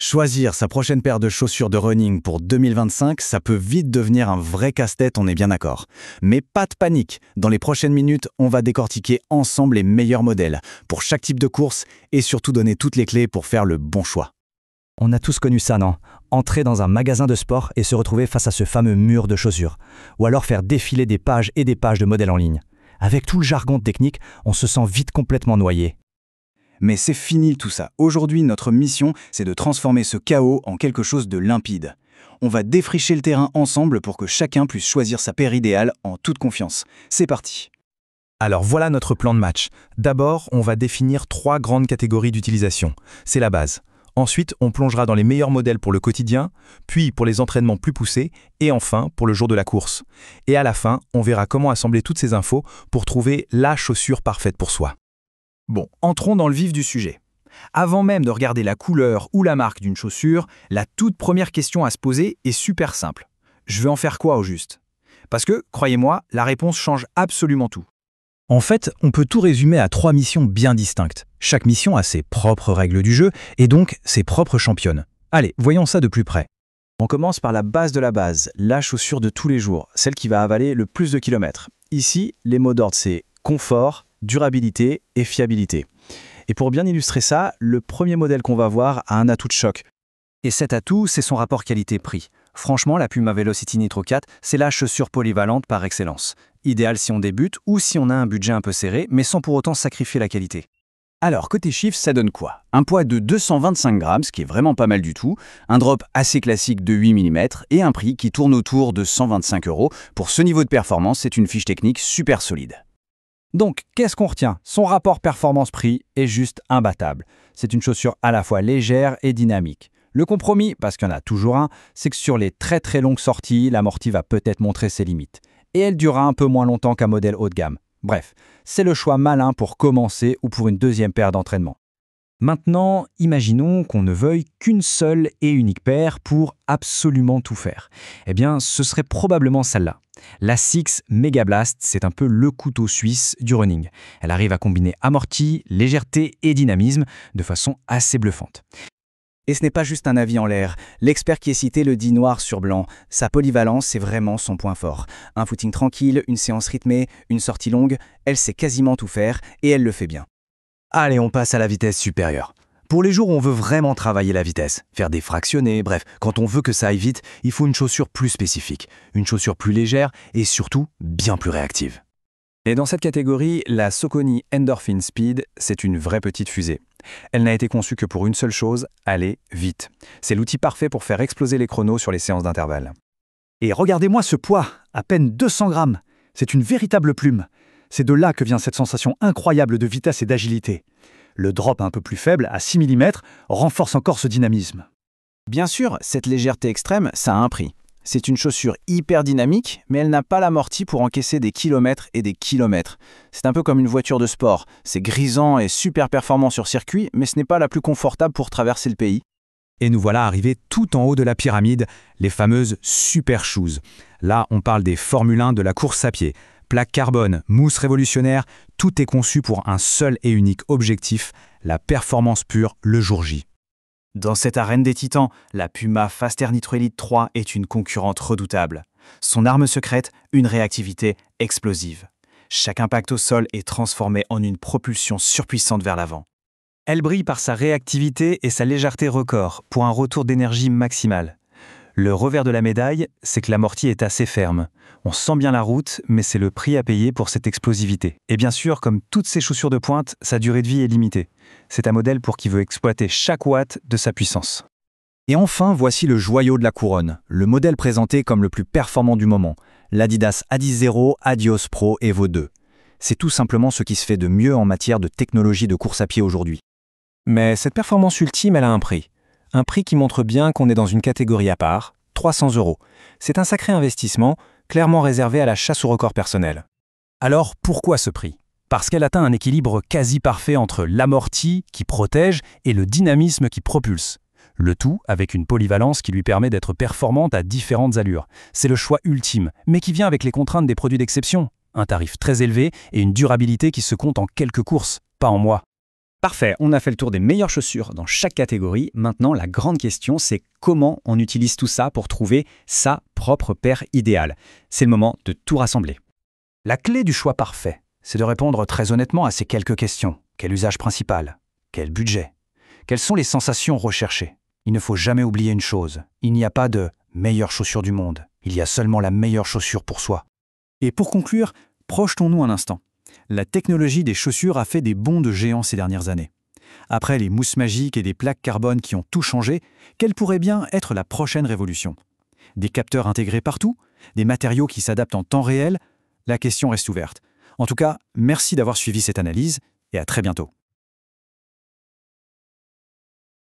Choisir sa prochaine paire de chaussures de running pour 2025, ça peut vite devenir un vrai casse-tête, on est bien d'accord. Mais pas de panique, dans les prochaines minutes, on va décortiquer ensemble les meilleurs modèles pour chaque type de course et surtout donner toutes les clés pour faire le bon choix. On a tous connu ça, non? Entrer dans un magasin de sport et se retrouver face à ce fameux mur de chaussures. Ou alors faire défiler des pages et des pages de modèles en ligne. Avec tout le jargon technique, on se sent vite complètement noyé. Mais c'est fini tout ça. Aujourd'hui, notre mission, c'est de transformer ce chaos en quelque chose de limpide. On va défricher le terrain ensemble pour que chacun puisse choisir sa paire idéale en toute confiance. C'est parti. Alors voilà notre plan de match. D'abord, on va définir 3 grandes catégories d'utilisation. C'est la base. Ensuite, on plongera dans les meilleurs modèles pour le quotidien, puis pour les entraînements plus poussés, et enfin pour le jour de la course. Et à la fin, on verra comment assembler toutes ces infos pour trouver la chaussure parfaite pour soi. Bon, entrons dans le vif du sujet. Avant même de regarder la couleur ou la marque d'une chaussure, la toute première question à se poser est super simple. Je vais en faire quoi au juste? Parce que, croyez-moi, la réponse change absolument tout. En fait, on peut tout résumer à 3 missions bien distinctes. Chaque mission a ses propres règles du jeu et donc ses propres championnes. Allez, voyons ça de plus près. On commence par la base de la base, la chaussure de tous les jours, celle qui va avaler le plus de kilomètres. Ici, les mots d'ordre, c'est confort, durabilité et fiabilité. Et pour bien illustrer ça, le premier modèle qu'on va voir a un atout de choc. Et cet atout, c'est son rapport qualité-prix. Franchement, la Puma Velocity Nitro 4, c'est la chaussure polyvalente par excellence. Idéal si on débute ou si on a un budget un peu serré, mais sans pour autant sacrifier la qualité. Alors, côté chiffres, ça donne quoi? Un poids de 225 grammes, ce qui est vraiment pas mal du tout, un drop assez classique de 8 mm et un prix qui tourne autour de 125 €. Pour ce niveau de performance, c'est une fiche technique super solide. Donc, qu'est-ce qu'on retient? Son rapport performance-prix est juste imbattable. C'est une chaussure à la fois légère et dynamique. Le compromis, parce qu'il y en a toujours un, c'est que sur les très longues sorties, l'amorti va peut-être montrer ses limites. Et elle durera un peu moins longtemps qu'un modèle haut de gamme. Bref, c'est le choix malin pour commencer ou pour une deuxième paire d'entraînement. Maintenant, imaginons qu'on ne veuille qu'une seule et unique paire pour absolument tout faire. Eh bien, ce serait probablement celle-là. La Six Mega Blast, c'est un peu le couteau suisse du running. Elle arrive à combiner amorti, légèreté et dynamisme de façon assez bluffante. Et ce n'est pas juste un avis en l'air. L'expert qui est cité le dit noir sur blanc. Sa polyvalence, c'est vraiment son point fort. Un footing tranquille, une séance rythmée, une sortie longue, elle sait quasiment tout faire et elle le fait bien. Allez, on passe à la vitesse supérieure. Pour les jours où on veut vraiment travailler la vitesse, faire des fractionnés, bref, quand on veut que ça aille vite, il faut une chaussure plus spécifique, une chaussure plus légère et surtout bien plus réactive. Et dans cette catégorie, la Saucony Endorphin Speed, c'est une vraie petite fusée. Elle n'a été conçue que pour une seule chose, aller vite. C'est l'outil parfait pour faire exploser les chronos sur les séances d'intervalle. Et regardez-moi ce poids, à peine 200 grammes. C'est une véritable plume. C'est de là que vient cette sensation incroyable de vitesse et d'agilité. Le drop un peu plus faible, à 6 mm, renforce encore ce dynamisme. Bien sûr, cette légèreté extrême, ça a un prix. C'est une chaussure hyper dynamique, mais elle n'a pas l'amorti pour encaisser des kilomètres et des kilomètres. C'est un peu comme une voiture de sport. C'est grisant et super performant sur circuit, mais ce n'est pas la plus confortable pour traverser le pays. Et nous voilà arrivés tout en haut de la pyramide, les fameuses Super Shoes. Là, on parle des Formule 1 de la course à pied. Plaque carbone, mousse révolutionnaire, tout est conçu pour un seul et unique objectif, la performance pure le jour J. Dans cette arène des titans, la Puma Faster Nitro Elite 3 est une concurrente redoutable. Son arme secrète, une réactivité explosive. Chaque impact au sol est transformé en une propulsion surpuissante vers l'avant. Elle brille par sa réactivité et sa légèreté record pour un retour d'énergie maximal. Le revers de la médaille, c'est que l'amorti est assez ferme. On sent bien la route, mais c'est le prix à payer pour cette explosivité. Et bien sûr, comme toutes ces chaussures de pointe, sa durée de vie est limitée. C'est un modèle pour qui veut exploiter chaque watt de sa puissance. Et enfin, voici le joyau de la couronne, le modèle présenté comme le plus performant du moment, l'Adidas Adizero Adios Pro Evo 2. C'est tout simplement ce qui se fait de mieux en matière de technologie de course à pied aujourd'hui. Mais cette performance ultime, elle a un prix. Un prix qui montre bien qu'on est dans une catégorie à part, 300 €. C'est un sacré investissement, clairement réservé à la chasse au record personnel. Alors, pourquoi ce prix? Parce qu'elle atteint un équilibre quasi parfait entre l'amorti qui protège et le dynamisme qui propulse. Le tout avec une polyvalence qui lui permet d'être performante à différentes allures. C'est le choix ultime, mais qui vient avec les contraintes des produits d'exception. Un tarif très élevé et une durabilité qui se compte en quelques courses, pas en mois. Parfait, on a fait le tour des meilleures chaussures dans chaque catégorie. Maintenant, la grande question, c'est comment on utilise tout ça pour trouver sa propre paire idéale. C'est le moment de tout rassembler. La clé du choix parfait, c'est de répondre très honnêtement à ces quelques questions. Quel usage principal? Quel budget? Quelles sont les sensations recherchées? Il ne faut jamais oublier une chose, il n'y a pas de meilleure chaussure du monde, il y a seulement la meilleure chaussure pour soi. Et pour conclure, projetons-nous un instant. La technologie des chaussures a fait des bonds de géants ces dernières années. Après les mousses magiques et des plaques carbone qui ont tout changé, quelle pourrait bien être la prochaine révolution? Des capteurs intégrés partout? Des matériaux qui s'adaptent en temps réel? La question reste ouverte. En tout cas, merci d'avoir suivi cette analyse et à très bientôt.